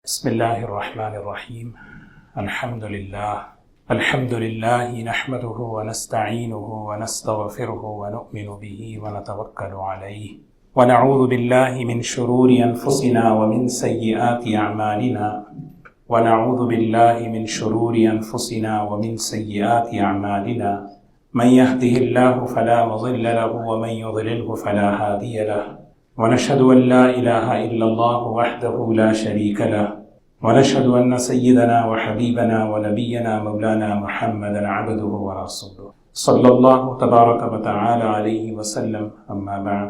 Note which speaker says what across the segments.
Speaker 1: بسم الله الرحمن الرحيم. الحمد لله نحمده ونستعينه ونستغفره ونؤمن به ونتوكل عليه ونعوذ بالله من شرور أنفسنا ومن سيئات أعمالنا من يهده الله فلا مضل له ومن يضلله فلا هادي له ونشهد أن لا إله إلا الله وحده لا شريك له ونشهد أن سيدنا وحبيبنا ونبينا مولانا محمدا عبده ورسوله صلى الله تبارك وتعالى عليه وسلم. أما بعد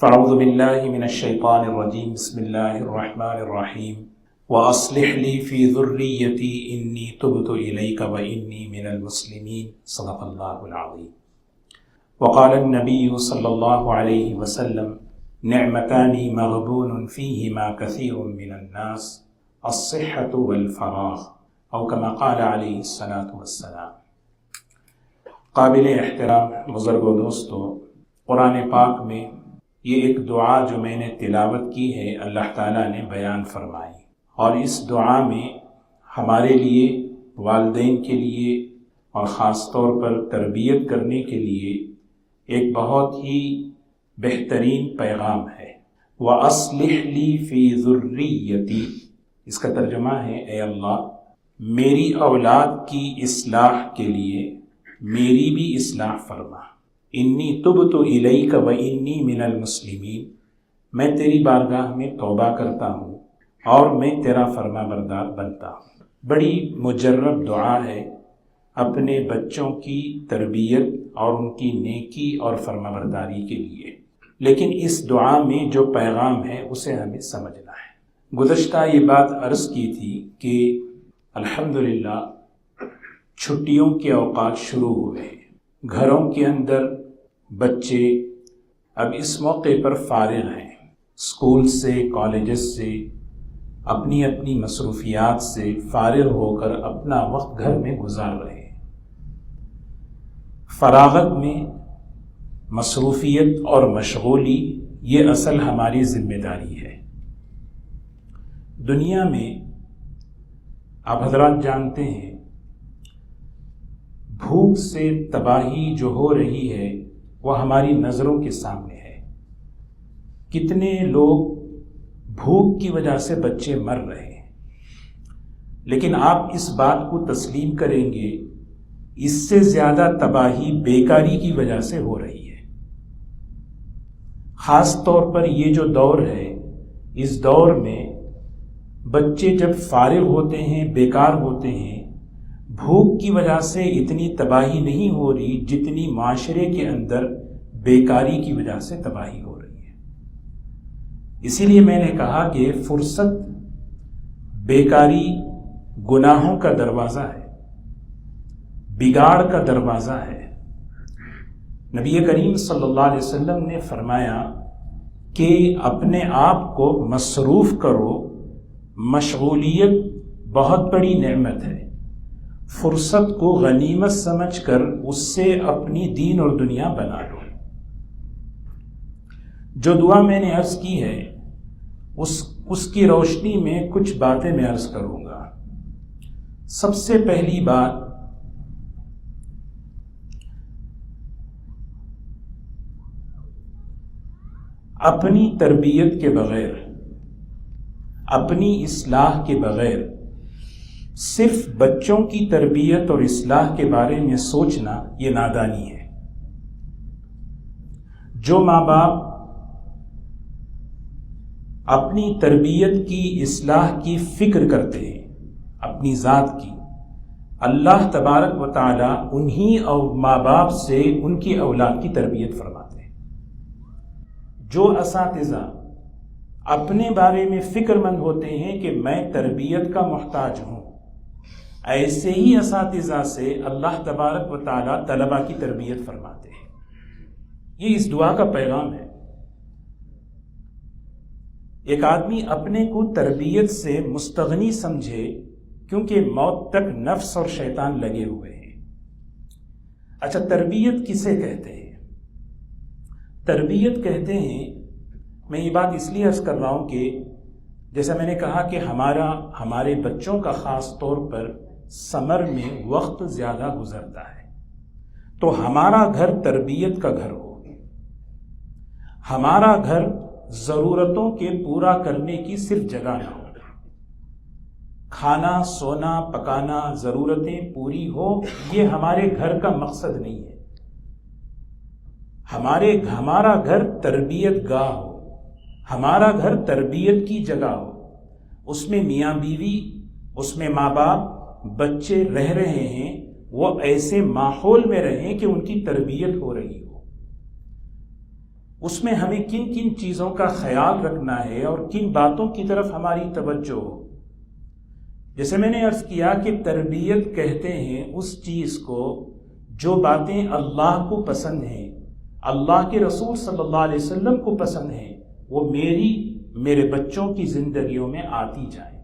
Speaker 1: فأعوذ بالله من الشيطان الرجيم. بسم الله الرحمن الرحيم. وأصلح لي في ذريتي إني تبت إليك وإني من المسلمين. صدق الله العظيم. وقال النبي صلى الله عليه وسلم: نعمتان مغبون فيهما كثير من الناس، الصحة والفراغ، او كما قال علیہ الصلاۃ والسلام. قابل احترام بزرگوں دوستو، قرآن پاک میں یہ ایک دعا جو میں نے تلاوت کی ہے اللہ تعالیٰ نے بیان فرمائی، اور اس دعا میں ہمارے لیے، والدین کے لیے اور خاص طور پر تربیت کرنے کے لیے ایک بہت ہی بہترین پیغام ہے. وَأَصْلِحْ لِي فِي ذُرِّيَّتِي، اس کا ترجمہ ہے: اے اللہ میری اولاد کی اصلاح کے لیے میری بھی اصلاح فرما. انی تبت الیک و انی من المسلمین، میں تیری بارگاہ میں توبہ کرتا ہوں اور میں تیرا فرما بردار بنتا ہوں. بڑی مجرب دعا ہے اپنے بچوں کی تربیت اور ان کی نیکی اور فرما برداری کے لیے، لیکن اس دعا میں جو پیغام ہے اسے ہمیں سمجھنا ہے. گزشتہ یہ بات عرض کی تھی کہ الحمدللہ چھٹیوں کے اوقات شروع ہوئے ہیں. گھروں کے اندر بچے اب اس موقع پر فارغ ہیں، اسکول سے، کالجز سے، اپنی اپنی مصروفیات سے فارغ ہو کر اپنا وقت گھر میں گزار رہے ہیں. فراغت میں مصروفیت اور مشغولی یہ اصل ہماری ذمہ داری ہے. دنیا میں آپ حضرات جانتے ہیں بھوک سے تباہی جو ہو رہی ہے وہ ہماری نظروں کے سامنے ہے. کتنے لوگ بھوک کی وجہ سے بچے مر رہے ہیں، لیکن آپ اس بات کو تسلیم کریں گے اس سے زیادہ تباہی بیکاری کی وجہ سے ہو رہی ہے. خاص طور پر یہ جو دور ہے، اس دور میں بچے جب فارغ ہوتے ہیں، بیکار ہوتے ہیں، بھوک کی وجہ سے اتنی تباہی نہیں ہو رہی جتنی معاشرے کے اندر بیکاری کی وجہ سے تباہی ہو رہی ہے. اسی لیے میں نے کہا کہ فرصت، بیکاری گناہوں کا دروازہ ہے، بگاڑ کا دروازہ ہے. نبی کریم صلی اللہ علیہ وسلم نے فرمایا کہ اپنے آپ کو مصروف کرو. مشغولیت بہت بڑی نعمت ہے. فرصت کو غنیمت سمجھ کر اس سے اپنی دین اور دنیا بنا لو. جو دعا میں نے عرض کی ہے اس کی روشنی میں کچھ باتیں میں عرض کروں گا. سب سے پہلی بات، اپنی تربیت کے بغیر، اپنی اصلاح کے بغیر صرف بچوں کی تربیت اور اصلاح کے بارے میں سوچنا یہ نادانی ہے. جو ماں باپ اپنی تربیت کی، اصلاح کی فکر کرتے ہیں، اپنی ذات کی، اللہ تبارک و تعالی انہی ماں باپ سے ان کی اولاد کی تربیت فرماتے ہیں. جو اساتذہ اپنے بارے میں فکر مند ہوتے ہیں کہ میں تربیت کا محتاج ہوں، ایسے ہی اساتذہ سے اللہ تبارک و تعالی طلباء کی تربیت فرماتے ہیں. یہ اس دعا کا پیغام ہے. ایک آدمی اپنے کو تربیت سے مستغنی سمجھے کیونکہ موت تک نفس اور شیطان لگے ہوئے ہیں. اچھا، تربیت کسے کہتے ہیں؟ تربیت کہتے ہیں، میں یہ بات اس لیے عرض کر رہا ہوں کہ جیسا میں نے کہا کہ ہمارے بچوں کا خاص طور پر سمر میں وقت زیادہ گزرتا ہے، تو ہمارا گھر تربیت کا گھر ہو، ہمارا گھر ضرورتوں کے پورا کرنے کی صرف جگہ نہ ہو، کھانا سونا پکانا ضرورتیں پوری ہو، یہ ہمارے گھر کا مقصد نہیں ہے۔ ہمارا گھر تربیت گاہ ہو، ہمارا گھر تربیت کی جگہ ہو، اس میں میاں بیوی، اس میں ماں باپ، بچے رہ رہے ہیں، وہ ایسے ماحول میں رہیں کہ ان کی تربیت ہو رہی ہو۔ اس میں ہمیں کن کن چیزوں کا خیال رکھنا ہے اور کن باتوں کی طرف ہماری توجہ ہو۔ جیسے میں نے عرض کیا کہ تربیت کہتے ہیں اس چیز کو جو باتیں اللہ کو پسند ہیں، اللہ کے رسول صلی اللہ علیہ وسلم کو پسند ہیں، وہ میرے بچوں کی زندگیوں میں آتی جائیں،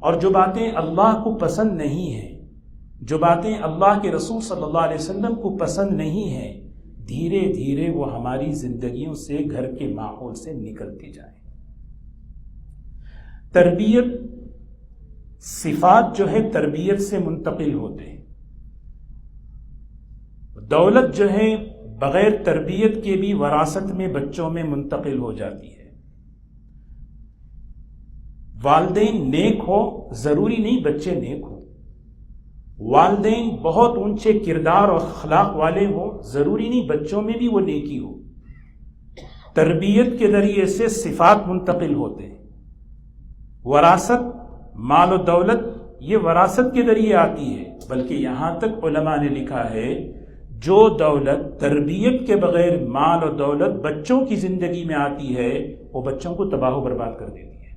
Speaker 1: اور جو باتیں اللہ کو پسند نہیں ہیں، جو باتیں اللہ کے رسول صلی اللہ علیہ وسلم کو پسند نہیں ہیں، دھیرے دھیرے وہ ہماری زندگیوں سے، گھر کے ماحول سے نکلتی جائیں۔ تربیت، صفات جو ہے تربیت سے منتقل ہوتے ہیں۔ دولت جو ہے بغیر تربیت کے بھی وراثت میں بچوں میں منتقل ہو جاتی ہے۔ والدین نیک ہو ضروری نہیں بچے نیک ہوں، والدین بہت اونچے کردار اور اخلاق والے ہوں ضروری نہیں بچوں میں بھی وہ نیکی ہو۔ تربیت کے ذریعے سے صفات منتقل ہوتے ہیں۔ وراثت، مال و دولت یہ وراثت کے ذریعے آتی ہے، بلکہ یہاں تک علماء نے لکھا ہے جو دولت تربیت کے بغیر مال و دولت بچوں کی زندگی میں آتی ہے، وہ بچوں کو تباہ و برباد کر دیتی ہے۔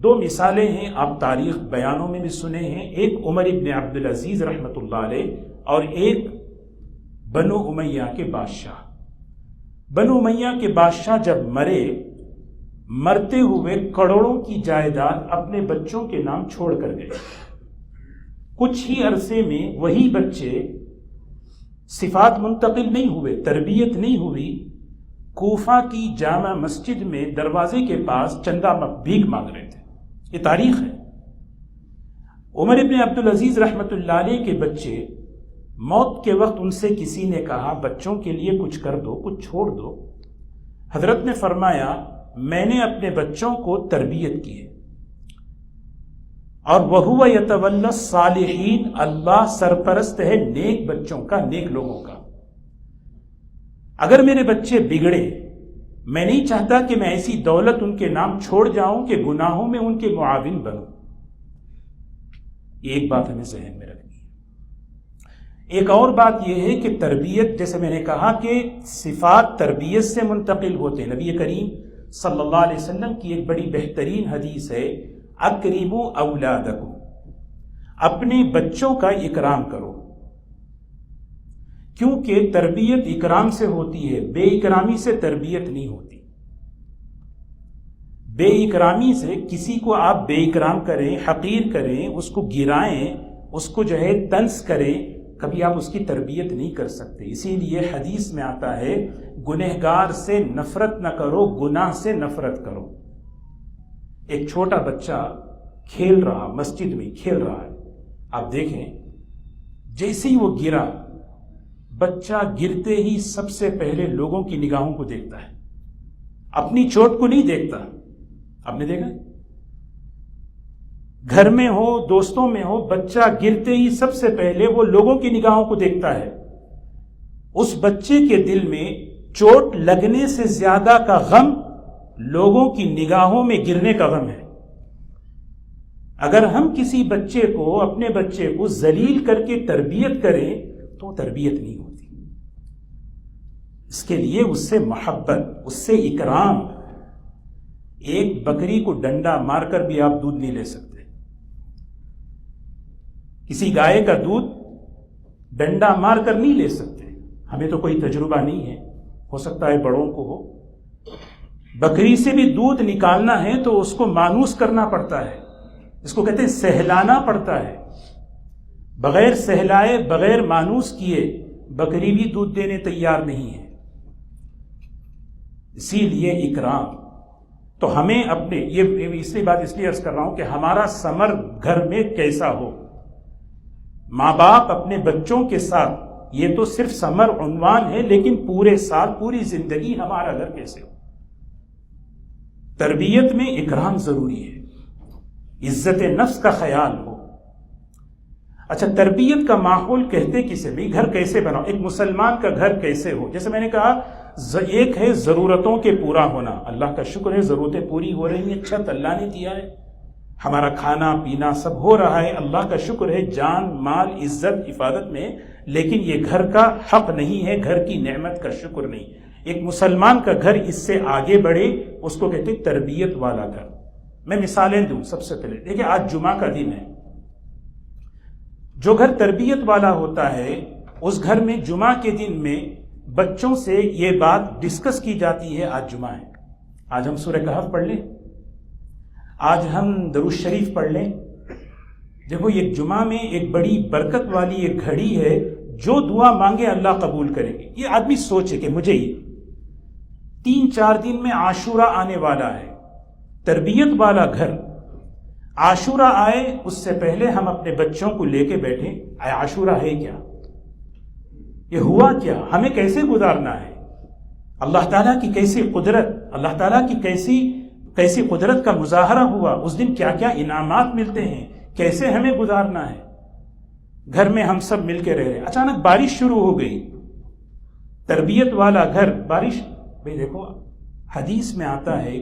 Speaker 1: دو مثالیں ہیں، آپ تاریخ بیانوں میں بھی سنے ہیں، ایک عمر ابن عبدالعزیز رحمۃ اللہ علیہ اور ایک بنو امیہ کے بادشاہ۔ بنو امیہ کے بادشاہ جب مرتے ہوئے کروڑوں کی جائیداد اپنے بچوں کے نام چھوڑ کر گئے۔ کچھ ہی عرصے میں وہی بچے، صفات منتقل نہیں ہوئے، تربیت نہیں ہوئی، کوفہ کی جامع مسجد میں دروازے کے پاس چندہ بھیک مانگ رہے تھے۔ یہ تاریخ ہے۔ عمر ابن عبدالعزیز رحمۃ اللہ علیہ کے بچے، موت کے وقت ان سے کسی نے کہا بچوں کے لیے کچھ کر دو، کچھ چھوڑ دو۔ حضرت نے فرمایا میں نے اپنے بچوں کو تربیت کی ہے، اور وَهُوَ يَتَوَلَّى الصَّالِحِينَ، اللہ سرپرست ہے نیک بچوں کا، نیک لوگوں کا۔ اگر میرے بچے بگڑے، میں نہیں چاہتا کہ میں ایسی دولت ان کے نام چھوڑ جاؤں کہ گناہوں میں ان کے معاون بنوں۔ ایک بات ہمیں ذہن میں رکھنی ہے۔ ایک اور بات یہ ہے کہ تربیت، جیسے میں نے کہا کہ صفات تربیت سے منتقل ہوتے ہیں۔ نبی کریم صلی اللہ علیہ وسلم کی ایک بڑی بہترین حدیث ہے، اکرموا اولادکم، اپنے بچوں کا اکرام کرو، کیونکہ تربیت اکرام سے ہوتی ہے، بے اکرامی سے تربیت نہیں ہوتی۔ بے اکرامی سے کسی کو آپ بے اکرام کریں، حقیر کریں، اس کو گرائیں، اس کو جو ہے طنز کریں، کبھی آپ اس کی تربیت نہیں کر سکتے۔ اسی لیے حدیث میں آتا ہے گنہگار سے نفرت نہ کرو، گناہ سے نفرت کرو۔ ایک چھوٹا بچہ کھیل رہا، مسجد میں کھیل رہا ہے، آپ دیکھیں جیسے ہی وہ گرا، بچہ گرتے ہی سب سے پہلے لوگوں کی نگاہوں کو دیکھتا ہے، اپنی چوٹ کو نہیں دیکھتا۔ آپ نے دیکھا گھر میں ہو، دوستوں میں ہو، بچہ گرتے ہی سب سے پہلے وہ لوگوں کی نگاہوں کو دیکھتا ہے۔ اس بچے کے دل میں چوٹ لگنے سے زیادہ کا غم لوگوں کی نگاہوں میں گرنے کا غم ہے۔ اگر ہم کسی بچے کو، اپنے بچے کو ذلیل کر کے تربیت کریں تو تربیت نہیں ہوتی۔ اس کے لیے اس سے محبت، اس سے اکرام۔ ایک بکری کو ڈنڈا مار کر بھی آپ دودھ نہیں لے سکتے۔ کسی گائے کا دودھ ڈنڈا مار کر نہیں لے سکتے۔ ہمیں تو کوئی تجربہ نہیں ہے، ہو سکتا ہے بڑوں کو ہو۔ بکری سے بھی دودھ نکالنا ہے تو اس کو مانوس کرنا پڑتا ہے، اس کو کہتے ہیں سہلانا پڑتا ہے۔ بغیر سہلائے، بغیر مانوس کیے بکری بھی دودھ دینے تیار نہیں ہے۔ اسی لیے اکرام، تو ہمیں اپنے یہ اس لیے عرض کر رہا ہوں کہ ہمارا ثمر گھر میں کیسا ہو. ماں باپ اپنے بچوں کے ساتھ، یہ تو صرف ثمر عنوان ہے، لیکن پورے سال پوری زندگی ہمارا گھر کیسے ہو. تربیت میں اکرام ضروری ہے، عزت نفس کا خیال ہو. اچھا، تربیت کا ماحول کہتے کسے بھی، گھر کیسے بناؤ، ایک مسلمان کا گھر کیسے ہو. جیسے میں نے کہا، ایک ہے ضرورتوں کے پورا ہونا. اللہ کا شکر ہے ضرورتیں پوری ہو رہی ہیں، چھت اللہ نے دیا ہے، ہمارا کھانا پینا سب ہو رہا ہے، اللہ کا شکر ہے، جان مال عزت حفاظت میں. لیکن یہ گھر کا حق نہیں ہے، گھر کی نعمت کا شکر نہیں. ایک مسلمان کا گھر اس سے آگے بڑھے، اس کو کہتے ہیں تربیت والا گھر. میں مثالیں دوں. سب سے پہلے دیکھیں، آج جمعہ کا دن ہے. جو گھر تربیت والا ہوتا ہے اس گھر میں جمعہ کے دن میں بچوں سے یہ بات ڈسکس کی جاتی ہے. آج جمعہ ہے، آج ہم سورہ کہف پڑھ لیں، آج ہم درود شریف پڑھ لیں. دیکھو، یہ جمعہ میں ایک بڑی برکت والی ایک گھڑی ہے، جو دعا مانگے اللہ قبول کریں گے. یہ آدمی سوچے کہ مجھے 3-4 دن میں عاشورہ آنے والا ہے. تربیت والا گھر، عاشورہ آئے اس سے پہلے ہم اپنے بچوں کو لے کے بیٹھیں، عاشورہ ہے کیا، یہ ہوا کیا، ہمیں کیسے گزارنا ہے، اللہ تعالیٰ کی کیسی قدرت، اللہ تعالیٰ کی کیسی قدرت کا مظاہرہ ہوا، اس دن کیا کیا انعامات ملتے ہیں، کیسے ہمیں گزارنا ہے. گھر میں ہم سب مل کے رہ رہے، اچانک بارش شروع ہو گئی. تربیت والا گھر، بارش، بھئی دیکھو حدیث میں آتا ہے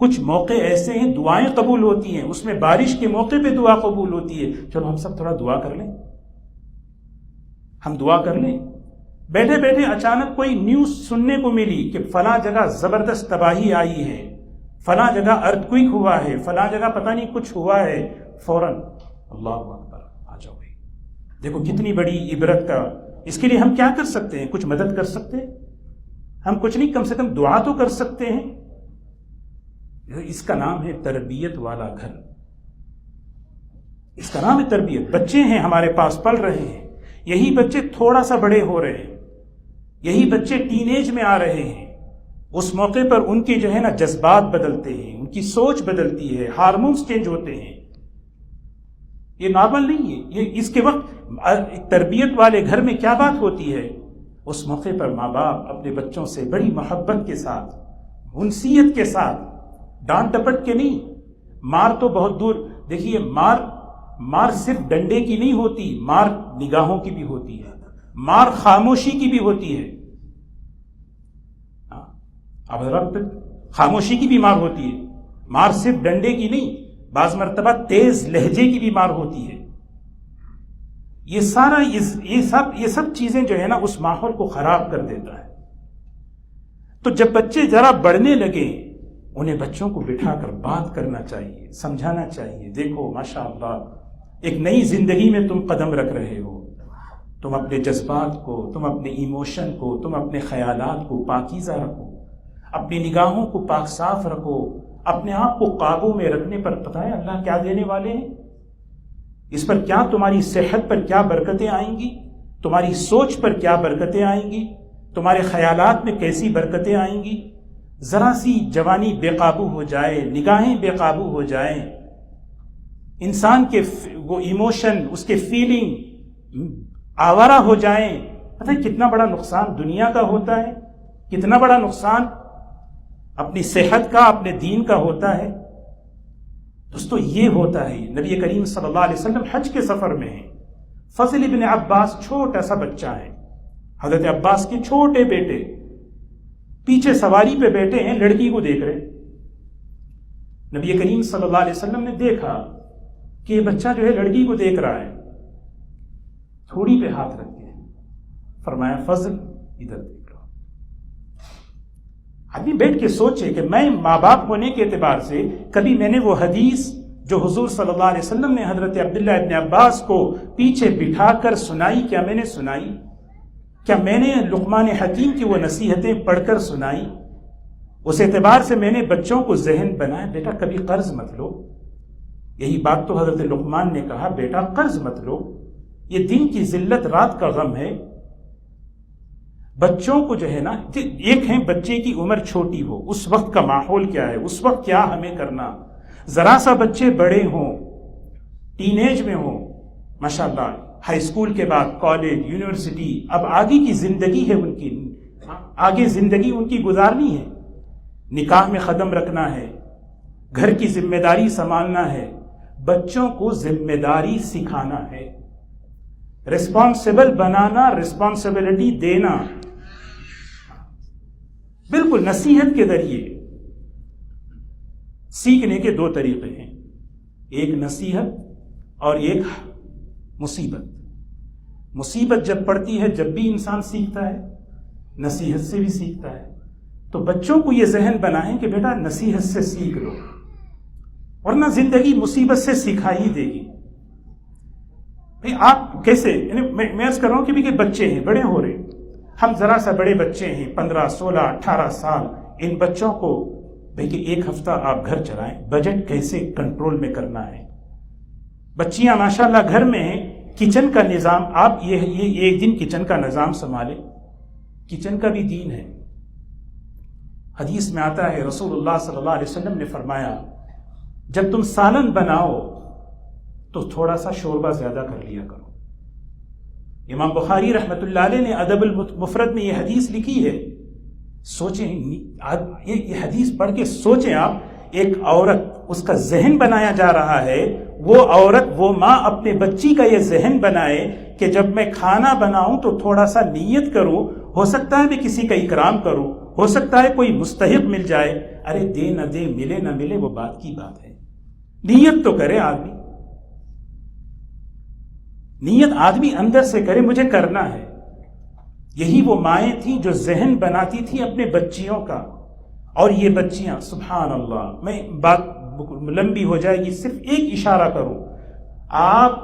Speaker 1: کچھ موقع ایسے ہیں دعائیں قبول ہوتی ہیں، اس میں بارش کے موقع پہ دعا قبول ہوتی ہے. چلو ہم سب تھوڑا دعا کر لیں، ہم دعا کر لیں. بیٹھے بیٹھے اچانک کوئی نیوز سننے کو ملی کہ فلاں جگہ زبردست تباہی آئی ہے، فلاں جگہ ارتھکوئک ہوا ہے، فلاں جگہ پتہ نہیں کچھ ہوا ہے. فوراً اللہ اکبر، آ جاؤ بھائی. دیکھو کتنی بڑی عبرت کا. اس کے لیے ہم کیا کر سکتے ہیں؟ کچھ مدد کر سکتے ہیں؟ ہم کچھ نہیں، کم سے کم دعا تو کر سکتے ہیں. اس کا نام ہے تربیت والا گھر، اس کا نام ہے تربیت. بچے ہیں ہمارے پاس پل رہے ہیں، یہی بچے تھوڑا سا بڑے ہو رہے ہیں، یہی بچے ٹین ایج میں آ رہے ہیں. اس موقع پر ان کے جو ہے نا جذبات بدلتے ہیں، ان کی سوچ بدلتی ہے، ہارمونز چینج ہوتے ہیں. یہ نارمل نہیں ہے. یہ اس کے وقت تربیت والے گھر میں کیا بات ہوتی ہے؟ اس موقع پر ماں باپ اپنے بچوں سے بڑی محبت کے ساتھ، انسیت کے ساتھ، ڈانٹ ڈپٹ کے نہیں. مار تو بہت دور. دیکھیے، مار صرف ڈنڈے کی نہیں ہوتی، مار نگاہوں کی بھی ہوتی ہے، مار خاموشی کی بھی ہوتی ہے. اب خاموشی کی بھی مار ہوتی ہے، مار صرف ڈنڈے کی نہیں، بعض مرتبہ تیز لہجے کی بھی مار ہوتی ہے. یہ سب چیزیں جو ہے نا اس ماحول کو خراب کر دیتا ہے. تو جب بچے ذرا بڑھنے لگے، انہیں بچوں کو بٹھا کر بات کرنا چاہیے، سمجھانا چاہیے. دیکھو ماشاءاللہ، ایک نئی زندگی میں تم قدم رکھ رہے ہو. تم اپنے جذبات کو، تم اپنے ایموشن کو، تم اپنے خیالات کو پاکیزہ رکھو، اپنی نگاہوں کو پاک صاف رکھو. اپنے آپ کو قابو میں رکھنے پر پتہ ہے اللہ کیا دینے والے ہیں. اس پر کیا تمہاری صحت پر کیا برکتیں آئیں گی، تمہاری سوچ پر کیا برکتیں آئیں گی، تمہارے خیالات میں کیسی برکتیں آئیں گی. ذرا سی جوانی بے قابو ہو جائے، نگاہیں بے قابو ہو جائیں، انسان کے وہ ایموشن، اس کے فیلنگ آوارہ ہو جائیں، پتہ ہے کتنا بڑا نقصان دنیا کا ہوتا ہے، کتنا بڑا نقصان اپنی صحت کا، اپنے دین کا ہوتا ہے. دوستو یہ ہوتا ہے. نبی کریم صلی اللہ علیہ وسلم حج کے سفر میں ہیں. فضل ابن عباس چھوٹا سا بچہ ہے، حضرت عباس کے چھوٹے بیٹے پیچھے سواری پہ بیٹھے ہیں، لڑکی کو دیکھ رہے. نبی کریم صلی اللہ علیہ وسلم نے دیکھا کہ یہ بچہ جو ہے لڑکی کو دیکھ رہا ہے، تھوڑی پہ ہاتھ رکھ کے فرمایا فضل ادھر دیکھ رہا. آدمی بیٹھ کے سوچے کہ میں ماں باپ ہونے کے اعتبار سے کبھی میں نے وہ حدیث جو حضور صلی اللہ علیہ وسلم نے حضرت عبداللہ ابن عباس کو پیچھے بٹھا کر سنائی، کیا میں نے سنائی؟ کیا میں نے لقمان حکیم کی وہ نصیحتیں پڑھ کر سنائی؟ اس اعتبار سے میں نے بچوں کو ذہن بنایا، بیٹا کبھی قرض مت لو. یہی بات تو حضرت لقمان نے کہا، بیٹا قرض مت لو، یہ دن کی ذلت رات کا غم ہے. بچوں کو جو ہے نا، ایک ہے بچے کی عمر چھوٹی ہو، اس وقت کا ماحول کیا ہے، اس وقت کیا ہمیں کرنا، ذرا سا بچے بڑے ہوں، ٹین ایج میں ہوں، ماشاءاللہ ہائی اسکول کے بعد کالج، یونیورسٹی، اب آگے کی زندگی ہے ان کی، آگے زندگی ان کی گزارنی ہے، نکاح میں قدم رکھنا ہے، گھر کی ذمہ داری سنبھالنا ہے، بچوں کو ذمہ داری سکھانا ہے، ریسپانسبل بنانا، ریسپانسبلٹی دینا، بالکل نصیحت کے ذریعے۔ سیکھنے کے دو طریقے ہیں، ایک نصیحت اور ایک مصیبت۔ مصیبت جب پڑتی ہے جب بھی انسان سیکھتا ہے، نصیحت سے بھی سیکھتا ہے۔ تو بچوں کو یہ ذہن بنائیں کہ بیٹا نصیحت سے سیکھ لو، ورنہ زندگی مصیبت سے سکھا ہی دے گی۔ بھئی آپ کیسے، یعنی میں عرض کر رہا ہوں کہ بھی بچے ہیں، بڑے ہو رہے، ہم ذرا سا بڑے بچے ہیں، 15 16 18 سال، ان بچوں کو بھئی کہ ایک ہفتہ آپ گھر چلائیں، بجٹ کیسے کنٹرول میں کرنا ہے۔ بچیاں ماشاءاللہ گھر میں ہیں، کچن کا نظام، آپ یہ ایک دن کچن کا نظام سنبھالیں، کچن کا بھی دین ہے۔ حدیث میں آتا ہے رسول اللہ صلی اللہ علیہ وسلم نے فرمایا جب تم سالن بناؤ تو تھوڑا سا شوربہ زیادہ کر لیا کرو۔ امام بخاری رحمۃ اللہ علیہ نے ادب المفرد میں یہ حدیث لکھی ہے۔ سوچیں، یہ حدیث پڑھ کے سوچیں آپ، ایک عورت، اس کا ذہن بنایا جا رہا ہے، وہ عورت، وہ ماں اپنے بچی کا یہ ذہن بنائے کہ جب میں کھانا بناؤں تو تھوڑا سا نیت کروں، ہو سکتا ہے میں کسی کا اکرام کروں، ہو سکتا ہے کوئی مستحق مل جائے، ارے دے نہ دے، ملے نہ ملے، وہ بات کی بات ہے، نیت تو کرے آدمی، نیت آدمی اندر سے کرے مجھے کرنا ہے۔ یہی وہ مائیں تھیں جو ذہن بناتی تھیں اپنے بچیوں کا، اور یہ بچیاں سبحان اللہ، میں بات لمبی ہو جائے گی، صرف ایک اشارہ کروں، آپ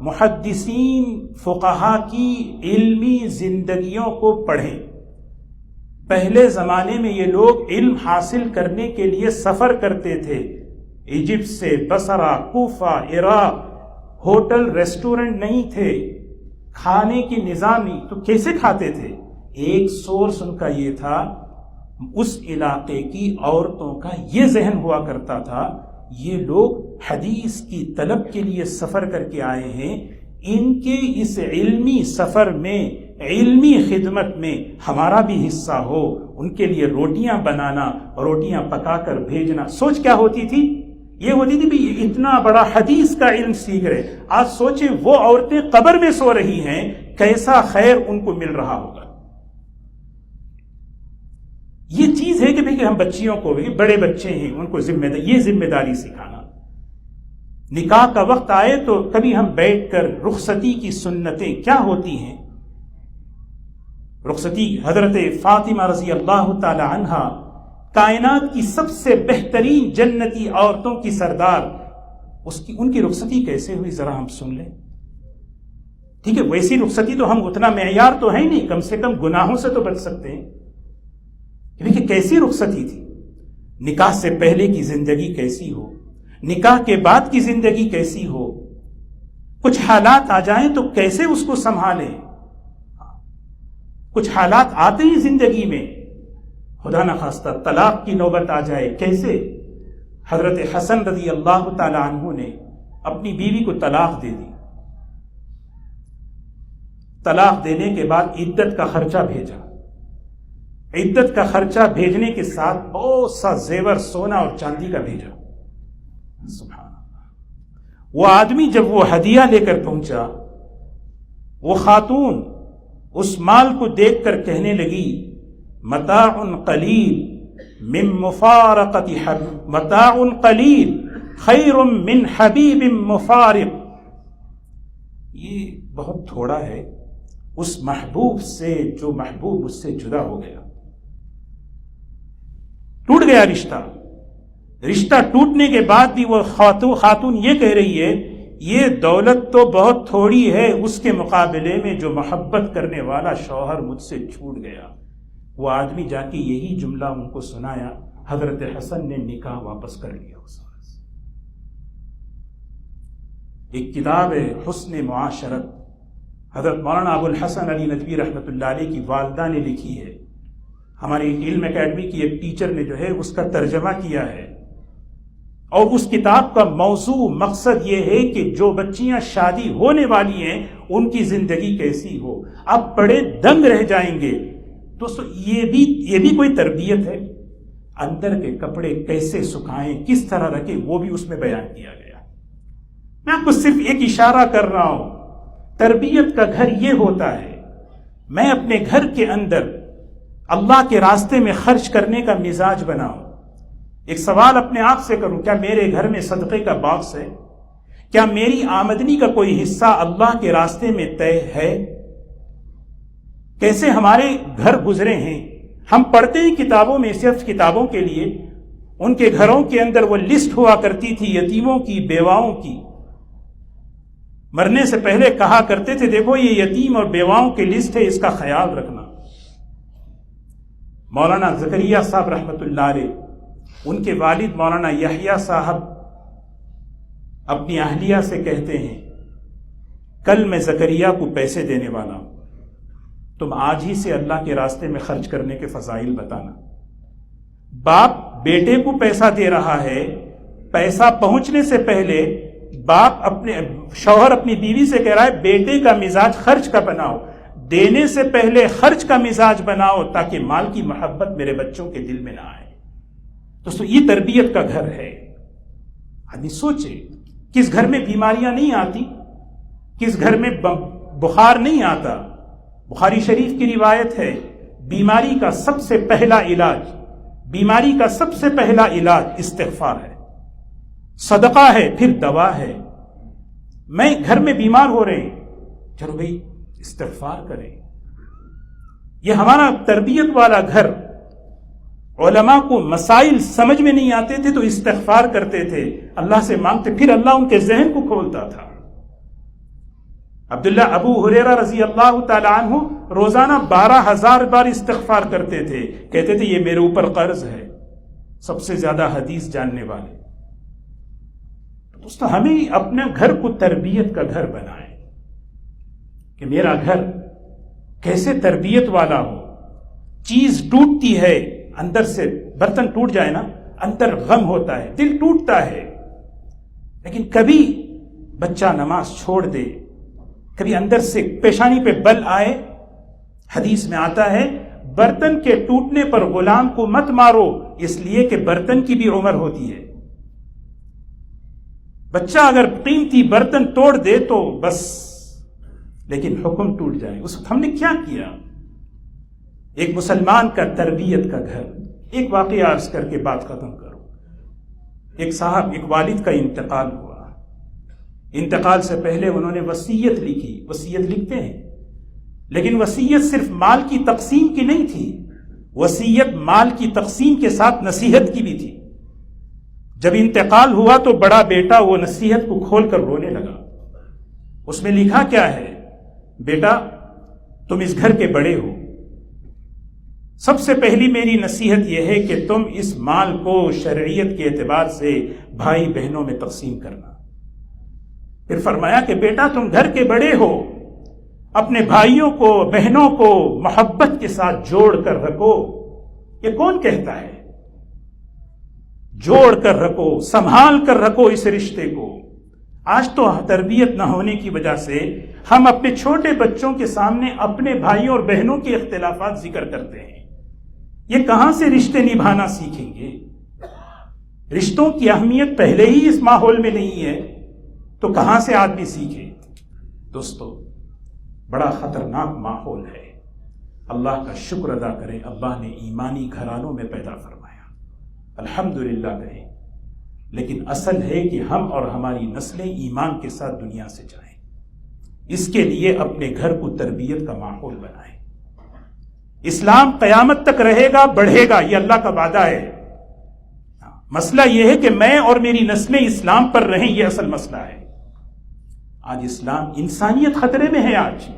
Speaker 1: محدثین فقہا کی علمی زندگیوں کو پڑھیں۔ پہلے زمانے میں یہ لوگ علم حاصل کرنے کے لیے سفر کرتے تھے، ایجپٹ سے بصرہ، کوفہ، عراق، ہوٹل ریسٹورنٹ نہیں تھے، کھانے کی نظام نہیں، تو کیسے کھاتے تھے؟ ایک سورس ان کا یہ تھا، اس علاقے کی عورتوں کا یہ ذہن ہوا کرتا تھا، یہ لوگ حدیث کی طلب کے لیے سفر کر کے آئے ہیں، ان کے اس علمی سفر میں، علمی خدمت میں ہمارا بھی حصہ ہو، ان کے لیے روٹیاں بنانا، روٹیاں پکا کر بھیجنا۔ سوچ کیا ہوتی تھی؟ یہ ہوتی تھی بھی اتنا بڑا حدیث کا علم سیکھ رہے، آج سوچیں وہ عورتیں قبر میں سو رہی ہیں، کیسا خیر ان کو مل رہا ہوگا۔ یہ چیز ہے کہ ہم بچیوں کو بھی، بڑے بچے ہیں ان کو یہ ذمہ داری سکھانا۔ نکاح کا وقت آئے تو کبھی ہم بیٹھ کر رخصتی کی سنتیں کیا ہوتی ہیں، رخصتی، حضرت فاطمہ رضی اللہ تعالی عنہا، کائنات کی سب سے بہترین جنتی عورتوں کی سردار، ان کی رخصتی کیسے ہوئی ذرا ہم سن لیں۔ ٹھیک ہے، ویسی رخصتی تو ہم اتنا معیار تو ہے نہیں، کم سے کم گناہوں سے تو بچ سکتے ہیں۔ دیکھیں کیسی رخصتی تھی، نکاح سے پہلے کی زندگی کیسی ہو، نکاح کے بعد کی زندگی کیسی ہو، کچھ حالات آ جائیں تو کیسے اس کو سنبھالیں۔ کچھ حالات آتے ہی زندگی میں، خدا نخواستہ طلاق کی نوبت آ جائے، کیسے؟ حضرت حسن رضی اللہ تعالی عنہ نے اپنی بیوی کو طلاق دے دی، طلاق دینے کے بعد عدت کا خرچہ بھیجا، عدت کا خرچہ بھیجنے کے ساتھ بہت سا زیور، سونا اور چاندی کا بھیجا۔ سبحان اللہ، وہ آدمی جب وہ ہدیہ لے کر پہنچا، وہ خاتون اس مال کو دیکھ کر کہنے لگی متاع قلیل من مفارقت متاع قلیل خیر من حبیب مفارق، یہ بہت تھوڑا ہے اس محبوب سے جو محبوب اس سے جدا ہو گیا۔ ٹوٹ گیا رشتہ ٹوٹنے کے بعد بھی وہ خاتون یہ کہہ رہی ہے یہ دولت تو بہت تھوڑی ہے اس کے مقابلے میں جو محبت کرنے والا شوہر مجھ سے چھوٹ گیا۔ وہ آدمی جا کے یہی جملہ ان کو سنایا، حضرت حسن نے نکاح واپس کر لیا اس وقت۔ ایک کتاب ہے حسن معاشرت، حضرت مولانا ابو الحسن علی ندوی رحمۃ اللہ علیہ کی والدہ نے لکھی ہے، ہماری علم اکیڈمی کی ایک ٹیچر نے جو ہے اس کا ترجمہ کیا ہے، اور اس کتاب کا موضوع مقصد یہ ہے کہ جو بچیاں شادی ہونے والی ہیں ان کی زندگی کیسی ہو، اب بڑے دنگ رہ جائیں گے۔ دوستو یہ بھی کوئی تربیت ہے؟ اندر کے کپڑے کیسے سکھائیں، کس طرح رکھیں، وہ بھی اس میں بیان کیا گیا۔ میں آپ کو صرف ایک اشارہ کر رہا ہوں، تربیت کا گھر یہ ہوتا ہے، میں اپنے گھر کے اندر اللہ کے راستے میں خرچ کرنے کا مزاج بناؤں۔ ایک سوال اپنے آپ سے کروں، کیا میرے گھر میں صدقے کا باکس ہے؟ کیا میری آمدنی کا کوئی حصہ اللہ کے راستے میں طے ہے؟ کیسے ہمارے گھر گزرے ہیں؟ ہم پڑھتے ہیں کتابوں میں، صرف کتابوں کے لیے، ان کے گھروں کے اندر وہ لسٹ ہوا کرتی تھی یتیموں کی، بیواؤں کی۔ مرنے سے پہلے کہا کرتے تھے دیکھو یہ یتیم اور بیواؤں کی لسٹ ہے، اس کا خیال رکھنا۔ مولانا زکریا صاحب رحمۃ اللہ علیہ، ان کے والد مولانا یحییٰ صاحب اپنی اہلیہ سے کہتے ہیں، کل میں زکریا کو پیسے دینے والا ہوں، تم آج ہی سے اللہ کے راستے میں خرچ کرنے کے فضائل بتانا۔ باپ بیٹے کو پیسہ دے رہا ہے، پیسہ پہنچنے سے پہلے شوہر اپنی بیوی سے کہہ رہا ہے بیٹے کا مزاج خرچ کا بناؤ، دینے سے پہلے خرچ کا مزاج بناؤ تاکہ مال کی محبت میرے بچوں کے دل میں نہ آئے۔ دوستو یہ تربیت کا گھر ہے۔ آدمی سوچے کس گھر میں بیماریاں نہیں آتی، کس گھر میں بخار نہیں آتا۔ بخاری شریف کی روایت ہے، بیماری کا سب سے پہلا علاج استغفار ہے، صدقہ ہے، پھر دوا ہے۔ میں گھر میں بیمار ہو رہے ہیں، چلو بھائی استغفار کریں۔ یہ ہمارا تربیت والا گھر، علماء کو مسائل سمجھ میں نہیں آتے تھے تو استغفار کرتے تھے، اللہ سے مانگتے، پھر اللہ ان کے ذہن کو کھولتا تھا۔ عبداللہ ابو ہریرہ رضی اللہ تعالی عنہ روزانہ 12,000 بار استغفار کرتے تھے، کہتے تھے یہ میرے اوپر قرض ہے، سب سے زیادہ حدیث جاننے والے۔ دوستو ہمیں اپنے گھر کو تربیت کا گھر بنائیں کہ میرا گھر کیسے تربیت والا ہو۔ چیز ٹوٹتی ہے اندر سے، برتن ٹوٹ جائے نا، اندر غم ہوتا ہے، دل ٹوٹتا ہے، لیکن کبھی بچہ نماز چھوڑ دے، کبھی اندر سے پیشانی پہ بل آئے، حدیث میں آتا ہے برتن کے ٹوٹنے پر غلام کو مت مارو، اس لیے کہ برتن کی بھی عمر ہوتی ہے۔ بچہ اگر قیمتی برتن توڑ دے تو بس، لیکن حکم ٹوٹ جائے۔ اس وقت ہم نے کیا کیا؟ ایک مسلمان کا تربیت کا گھر۔ ایک واقعہ عرض کر کے بات ختم کروں۔ ایک والد کا انتقال ہوا، انتقال سے پہلے انہوں نے وصیت لکھی۔ وصیت لکھتے ہیں، لیکن وصیت صرف مال کی تقسیم کی نہیں تھی، وصیت مال کی تقسیم کے ساتھ نصیحت کی بھی تھی۔ جب انتقال ہوا تو بڑا بیٹا وہ نصیحت کو کھول کر رونے لگا۔ اس میں لکھا کیا ہے؟ بیٹا تم اس گھر کے بڑے ہو، سب سے پہلی میری نصیحت یہ ہے کہ تم اس مال کو شرعیت کے اعتبار سے بھائی بہنوں میں تقسیم کرنا۔ پھر فرمایا کہ بیٹا تم گھر کے بڑے ہو، اپنے بھائیوں کو بہنوں کو محبت کے ساتھ جوڑ کر رکھو۔ یہ کون کہتا ہے؟ جوڑ کر رکھو، سنبھال کر رکھو اس رشتے کو۔ آج تو تربیت نہ ہونے کی وجہ سے ہم اپنے چھوٹے بچوں کے سامنے اپنے بھائیوں اور بہنوں کے اختلافات ذکر کرتے ہیں۔ یہ کہاں سے رشتے نبھانا سیکھیں گے؟ رشتوں کی اہمیت پہلے ہی اس ماحول میں نہیں ہے تو کہاں سے آدمی سیکھے؟ دوستو بڑا خطرناک ماحول ہے۔ اللہ کا شکر ادا کریں، اللہ نے ایمانی گھرانوں میں پیدا فرمایا، الحمدللہ کہیں۔ لیکن اصل ہے کہ ہم اور ہماری نسلیں ایمان کے ساتھ دنیا سے جائیں۔ اس کے لیے اپنے گھر کو تربیت کا ماحول بنائیں۔ اسلام قیامت تک رہے گا، بڑھے گا، یہ اللہ کا وعدہ ہے۔ مسئلہ یہ ہے کہ میں اور میری نسلیں اسلام پر رہیں، یہ اصل مسئلہ ہے۔ آج اسلام، انسانیت خطرے میں ہے۔ آج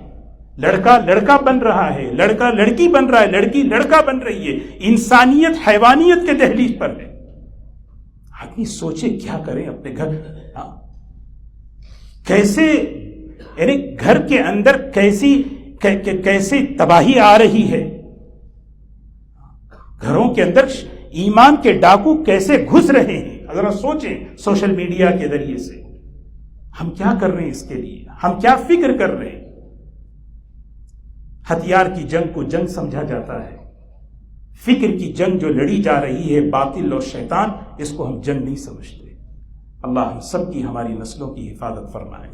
Speaker 1: لڑکا لڑکا بن رہا ہے، لڑکا لڑکی بن رہا ہے، لڑکی لڑکا بن رہی ہے، انسانیت حیوانیت کے دہلیز پر ہے۔ آدمی سوچے کیا کریں اپنے گھر، کیسے یعنی گھر کے اندر کیسی تباہی آ رہی ہے، گھروں کے اندر ایمان کے ڈاکو کیسے گھس رہے ہیں. ذرا سوچیں، سوشل میڈیا کے ذریعے سے ہم کیا کر رہے ہیں، اس کے لیے ہم کیا فکر کر رہے ہیں. ہتھیار کی جنگ کو جنگ سمجھا جاتا ہے، فکر کی جنگ جو لڑی جا رہی ہے باطل اور شیطان، اس کو ہم جنگ نہیں سمجھتے. اللہ ہم سب کی، ہماری نسلوں کی حفاظت فرمائے.